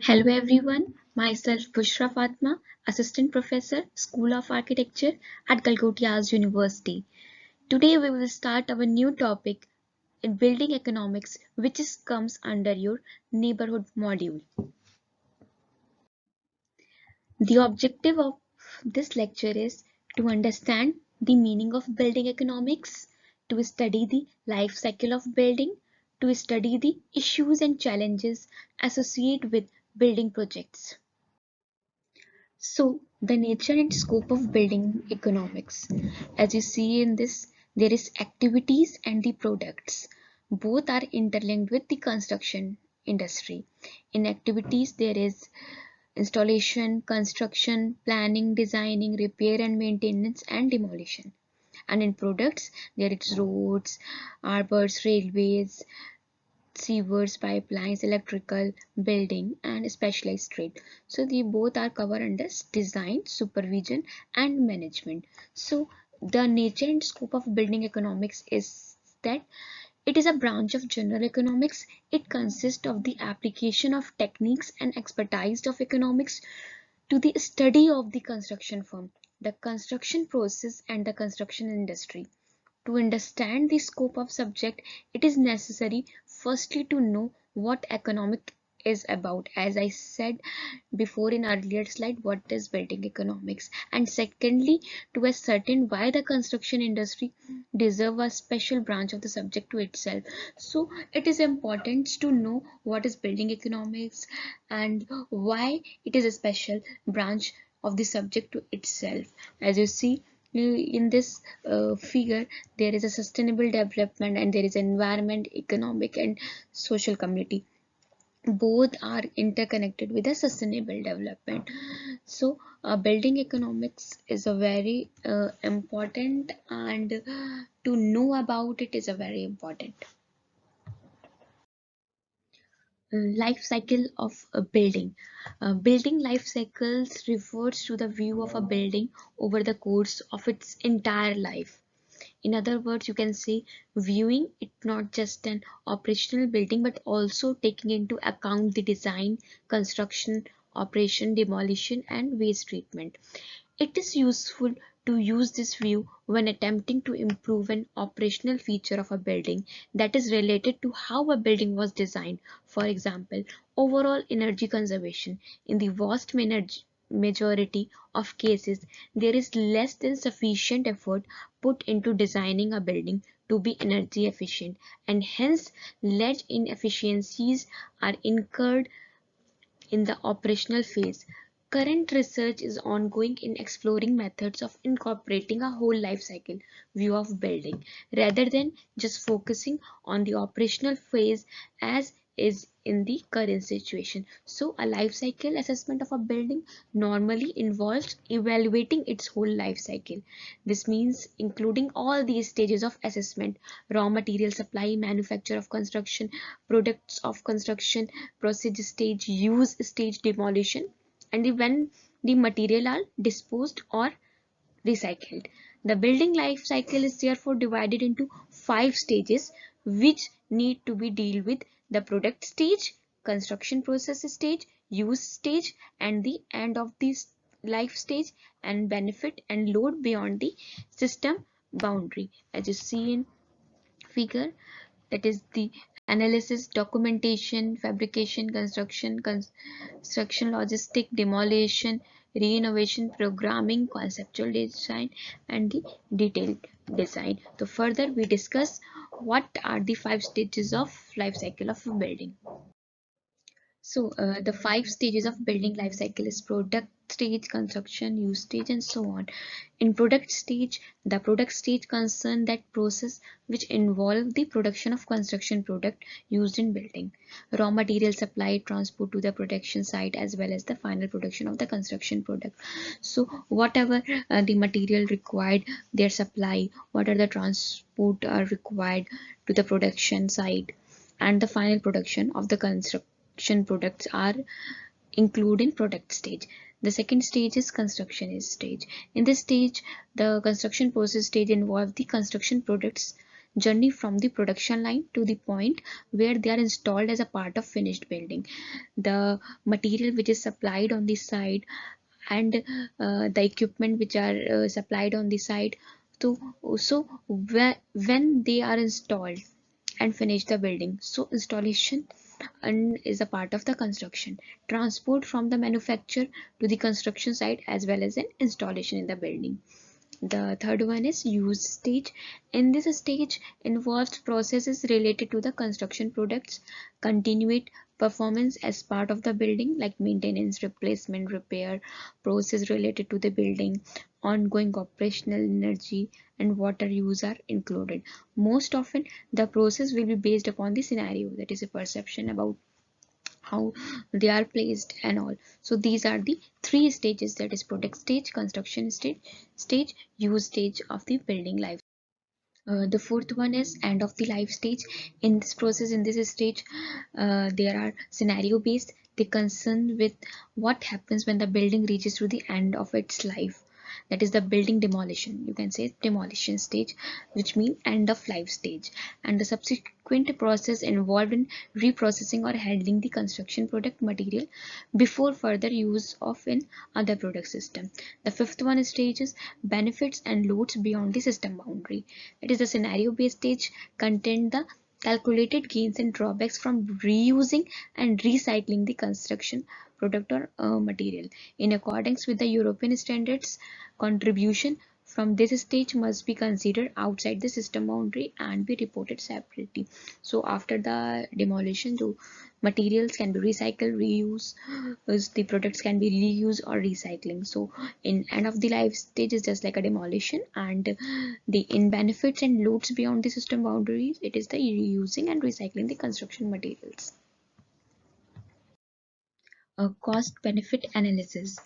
Hello everyone, myself Bushra Fatma, Assistant Professor, School of Architecture at Calcutta University. Today we will start our new topic in building economics, comes under your neighborhood module. The objective of this lecture is to understand the meaning of building economics, to study the life cycle of building, to study the issues and challenges associated with building projects. So, the nature and scope of building economics. As you see in this, there is activities and the products. Both are interlinked with the construction industry. In activities, there is installation, construction, planning, designing, repair and maintenance, and demolition. And in products, there is roads, harbors, railways, sewers, pipelines, electrical, building, and specialized trade. So they both are covered under design, supervision, and management. So the nature and scope of building economics is that it is a branch of general economics. It consists of the application of techniques and expertise of economics to the study of the construction firm, the construction process, and the construction industry. To understand the scope of subject, it is necessary firstly to know what economic is about. As I said before in earlier slide, what is building economics, and secondly to ascertain why the construction industry deserve a special branch of the subject to itself. So it is important to know what is building economics and why it is a special branch of the subject to itself. As you see in this figure, there is a sustainable development and there is environment, economic and social community. Both are interconnected with the sustainable development. So building economics is a very important, and to know about it is a very important. Life cycle of a building. Building life cycles refers to the view of a building over the course of its entire life. In other words, you can say viewing it not just an operational building but also taking into account the design, construction, operation, demolition, and waste treatment. It is useful to use this view when attempting to improve an operational feature of a building that is related to how a building was designed. For example, overall energy conservation. In the vast majority of cases, there is less than sufficient effort put into designing a building to be energy efficient, and hence large inefficiencies are incurred in the operational phase. Current research is ongoing in exploring methods of incorporating a whole life cycle view of building rather than just focusing on the operational phase as is in the current situation. So a life cycle assessment of a building normally involves evaluating its whole life cycle. This means including all these stages of assessment: raw material supply, manufacture of construction, products of construction, process stage, use stage, demolition, and when the material are disposed or recycled. The building life cycle is therefore divided into 5 stages which need to be dealt with: the product stage, construction process stage, use stage, and the end of this life stage, and benefit and load beyond the system boundary. As you see in figure, that is the analysis, documentation, fabrication, construction, logistic, demolition, renovation, programming, conceptual design, and the detailed design. So further we discuss what are the 5 stages of life cycle of a building. So the 5 stages of building life cycle is product stage, construction, use stage, and so on. In product stage, the product stage concern that process which involve the production of construction product used in building, raw material supply, transport to the production site, as well as the final production of the construction product. So whatever the material required, their supply, what are the transport are required to the production site, and the final production of the construction products are included in product stage. The second stage is construction stage. In this stage, the construction process stage involves the construction products journey from the production line to the point where they are installed as a part of finished building. The material which is supplied on the site and the equipment which are supplied on the site. So when they are installed and finish the building, so installation and is a part of the construction, transport from the manufacturer to the construction site, as well as an installation in the building. The third one is use stage. In this stage involves processes related to the construction products, continued performance as part of the building like maintenance, replacement, repair, process related to the building, ongoing operational energy and water use are included. Most often the process will be based upon the scenario, that is a perception about how they are placed and all. So these are the three stages, that is product stage, construction stage, use stage of the building life. The fourth one is end of the life stage. In this process, in this stage, there are scenario based. They concern with what happens when the building reaches to the end of its life. That is the building demolition. You can say demolition stage, which means end of life stage, and the subsequent process involved in reprocessing or handling the construction product material before further use of in other product system. The fifth one stage is benefits and loads beyond the system boundary. It is the scenario based stage, contain the calculated gains and drawbacks from reusing and recycling the construction product or material. In accordance with the European standards, contribution from this stage must be considered outside the system boundary and be reported separately. So after the demolition, the materials can be recycled, reused, the products can be reused or recycling. So in end of the life stage is just like a demolition, and the in benefits and loads beyond the system boundaries, it is the reusing and recycling the construction materials. A cost benefit analysis.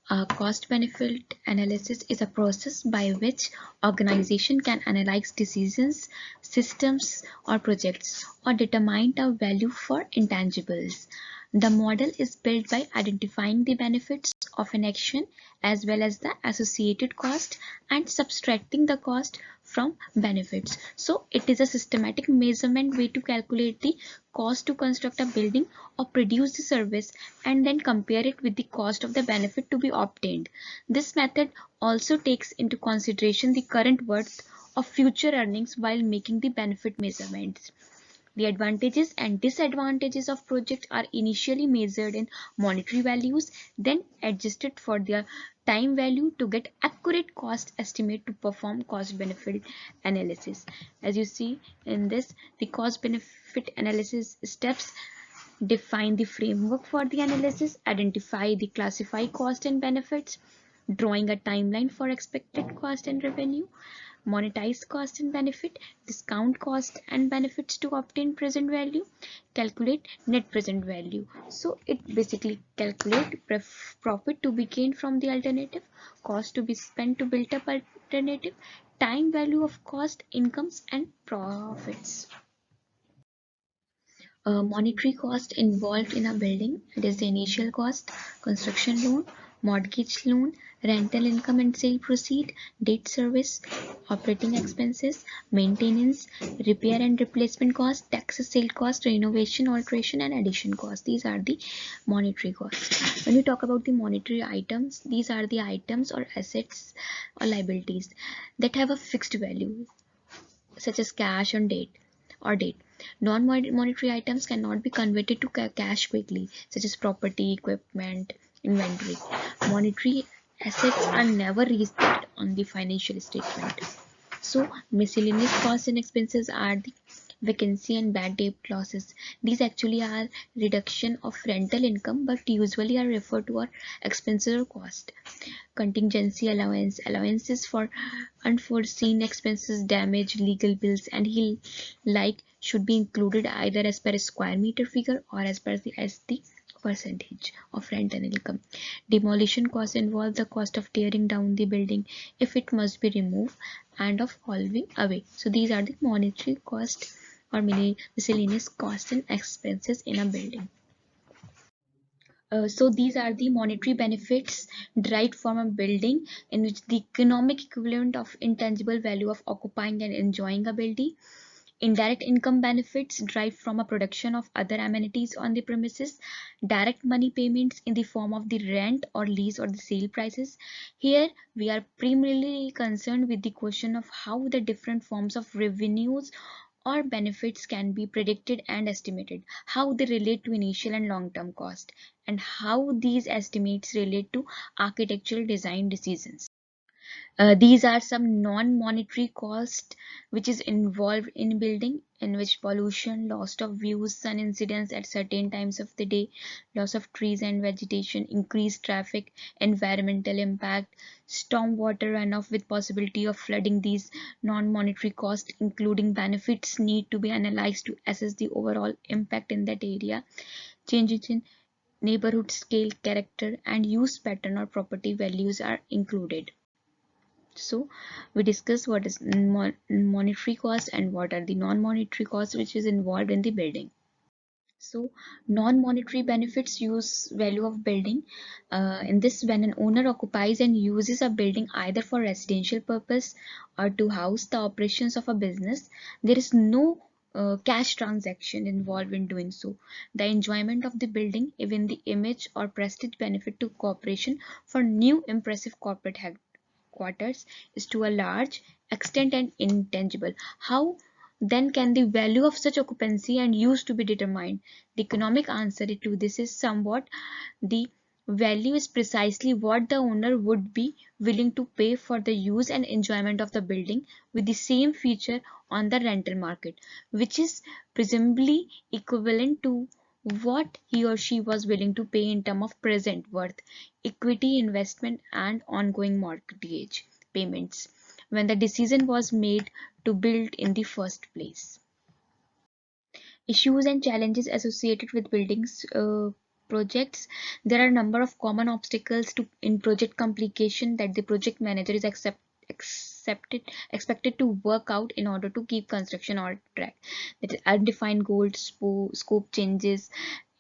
A cost benefit analysis is a process by which organization can analyze decisions, systems or projects or determine the value for intangibles. The model is built by identifying the benefits of an action as well as the associated cost and subtracting the cost from benefits. So it is a systematic measurement way to calculate the cost to construct a building or produce the service and then compare it with the cost of the benefit to be obtained. This method also takes into consideration the current worth of future earnings while making the benefit measurements. The advantages and disadvantages of projects are initially measured in monetary values, then adjusted for their time value to get accurate cost estimate to perform cost benefit analysis. As you see in this, the cost benefit analysis steps: define the framework for the analysis, identify the classify cost and benefits, drawing a timeline for expected cost and revenue, monetize cost and benefit, discount cost and benefits to obtain present value, calculate net present value. So it basically calculate profit to be gained from the alternative, cost to be spent to build up alternative, time value of cost, incomes and profits. Monetary cost involved in a building. It is the initial cost, construction loan, mortgage loan, rental income and sale proceed, debt service, operating expenses, maintenance, repair and replacement cost, taxes, sale cost, renovation, alteration and addition cost. These are the monetary costs. When we talk about the monetary items, these are the items or assets or liabilities that have a fixed value, such as cash and debt or debt. Non-monetary items cannot be converted to cash quickly, such as property, equipment, inventory. Monetary assets are never restated on the financial statement. So miscellaneous costs and expenses are the vacancy and bad debt losses. These actually are reduction of rental income, but usually are referred to as expenses or cost. Contingency allowance, allowances for unforeseen expenses, damage, legal bills and he like should be included either as per a square meter figure or as per the percentage of rental income. Demolition costs involve the cost of tearing down the building if it must be removed and of hauling away. So these are the monetary cost or miscellaneous costs and expenses in a building. So these are the monetary benefits derived from a building, in which the economic equivalent of intangible value of occupying and enjoying a building. Indirect income benefits derived from a production of other amenities on the premises. Direct money payments in the form of the rent or lease or the sale prices. Here we are primarily concerned with the question of how the different forms of revenues or benefits can be predicted and estimated, how they relate to initial and long-term cost, and how these estimates relate to architectural design decisions. These are some non-monetary cost which is involved in building, in which pollution, loss of views, sun incidents at certain times of the day, loss of trees and vegetation, increased traffic, environmental impact, stormwater runoff with possibility of flooding. These non-monetary costs, including benefits, need to be analyzed to assess the overall impact in that area. Changes in neighborhood scale, character, and use pattern or property values are included. So we discuss what is monetary cost and what are the non-monetary costs which is involved in the building. So non-monetary benefits use value of building. In this, when an owner occupies and uses a building either for residential purpose or to house the operations of a business, there is no cash transaction involved in doing so. The enjoyment of the building, even the image or prestige benefit to corporation for new impressive corporate quarters is to a large extent and intangible. How then can the value of such occupancy and use to be determined? The economic answer to this is somewhat the value is precisely what the owner would be willing to pay for the use and enjoyment of the building with the same feature on the rental market, which is presumably equivalent to what he or she was willing to pay in terms of present worth, equity investment, and ongoing mortgage payments when the decision was made to build in the first place. Issues and challenges associated with buildings projects. There are a number of common obstacles to in project completion that the project manager is expected to work out in order to keep construction on track. That is undefined goals, scope changes,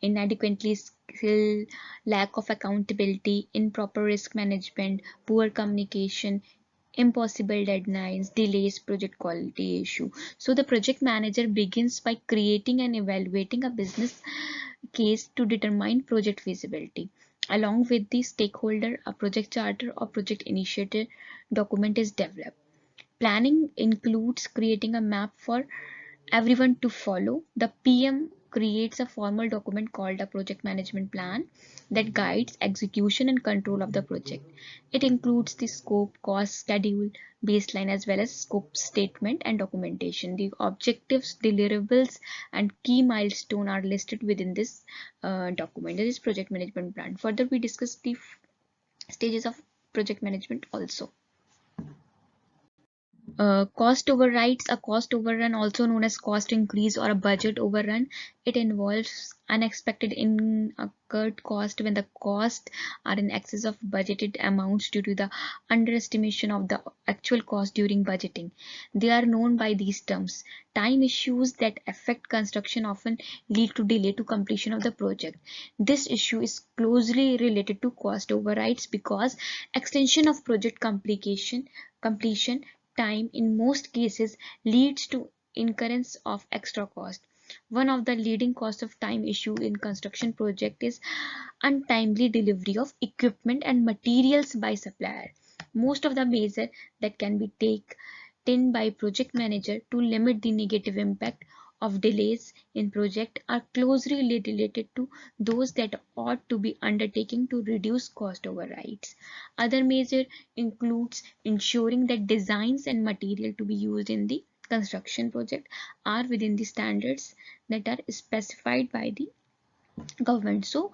inadequately skill, lack of accountability, improper risk management, poor communication, impossible deadlines, delays, project quality issue. So the project manager begins by creating and evaluating a business case to determine project feasibility. Along with the stakeholder, a project charter or project initiative document is developed. Planning includes creating a map for everyone to follow. The PM creates a formal document called a project management plan that guides execution and control of the project. It includes the scope, cost, schedule, baseline, as well as scope statement and documentation. The objectives, deliverables, and key milestones are listed within this document. This is project management plan. Further, we discuss the stages of project management also. Cost overrides, a cost overrun, also known as cost increase or a budget overrun. It involves unexpected incurred cost when the costs are in excess of budgeted amounts due to the underestimation of the actual cost during budgeting. They are known by these terms. Time issues that affect construction often lead to delay to completion of the project. This issue is closely related to cost overrides because extension of project completion time in most cases leads to incurrence of extra cost. One of the leading cause of time issue in construction project is untimely delivery of equipment and materials by supplier. Most of the measures that can be taken by project manager to limit the negative impact of delays in project are closely related to those that ought to be undertaken to reduce cost overrides. Other measure includes ensuring that designs and material to be used in the construction project are within the standards that are specified by the government. So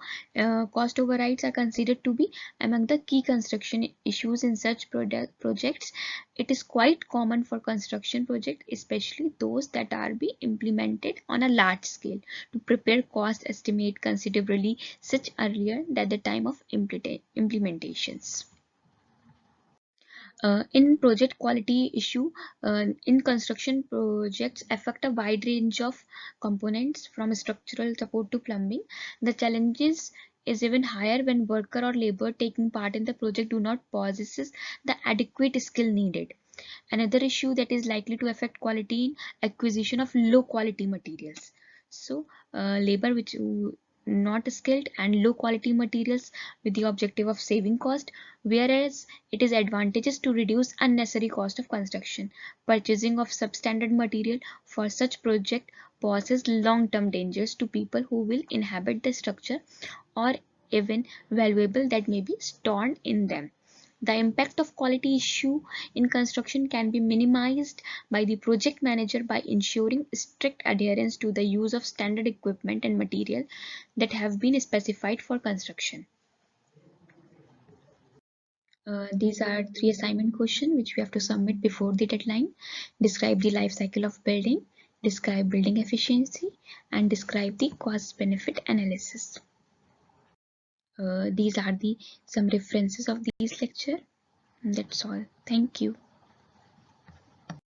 cost overrides are considered to be among the key construction issues in such projects. It is quite common for construction projects, especially those that are be implemented on a large scale, to prepare cost estimate considerably such earlier than the time of implementations. In project quality issue, in construction projects affect a wide range of components from structural support to plumbing. The challenges is even higher when worker or labor taking part in the project do not possess the adequate skill needed. Another issue that is likely to affect quality in acquisition of low quality materials. So labor which not skilled and low quality materials with the objective of saving cost, whereas it is advantageous to reduce unnecessary cost of construction. Purchasing of substandard material for such project poses long-term dangers to people who will inhabit the structure or even valuable that may be stored in them. The impact of quality issue in construction can be minimized by the project manager by ensuring strict adherence to the use of standard equipment and material that have been specified for construction. These are three assignment questions which we have to submit before the deadline. Describe the life cycle of building, describe building efficiency, and describe the cost benefit analysis. These are the some references of these lecture. That's all. Thank you.